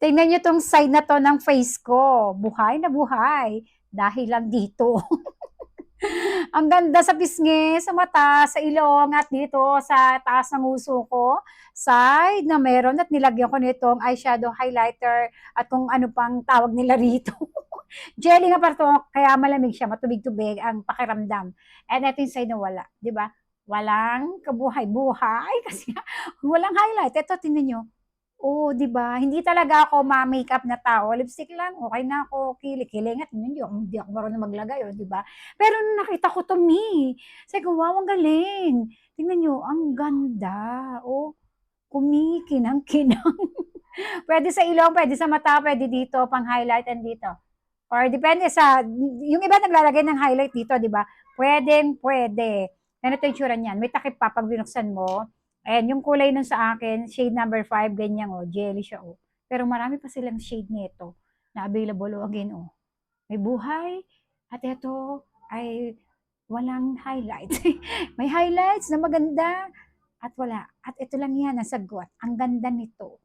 Tingnan niyo 'tong side na 'to ng face ko, buhay na buhay dahil lang dito. Ang ganda sa pisngi, sa mata, sa ilong at dito sa taas ng uso ko, side na meron at nilagyan ko nitong eyeshadow highlighter at kung ano pang tawag nila rito. Jelly nga pa 'to, kaya malamig siya, matubig-tubig ang pakiramdam. And ito yung side na wala, 'di ba? Walang kabuhay-buhay kasi nga walang highlight. Ito tingnan niyo, oo, 'di ba? Hindi talaga ako ma-makeup na tao. Lipstick lang, okay na ako. Kili-kili nga, hindi ako marunong maglagay, oh, 'di ba? Pero nung nakita ko 'to, sabi ko, wow, ang galing. Tingnan niyo, ang ganda. Oh, kumikinang-kinang. Pwede sa ilong, pwede sa mata, pwede dito, pang highlight and dito. Or depende sa, yung iba naglalagay ng highlight dito, di ba? Pwedeng, pwede. Ganito yung tsura niyan. May takip pa pag binuksan mo. Ayan, yung kulay nun sa akin, shade number 5, ganyan, oh, jelly siya, oh. Pero marami pa silang shade nito na available, oh, again, oh. May buhay, at ito ay walang highlights. May highlights na maganda, at wala. At ito lang yan ang sagot. Ang ganda nito.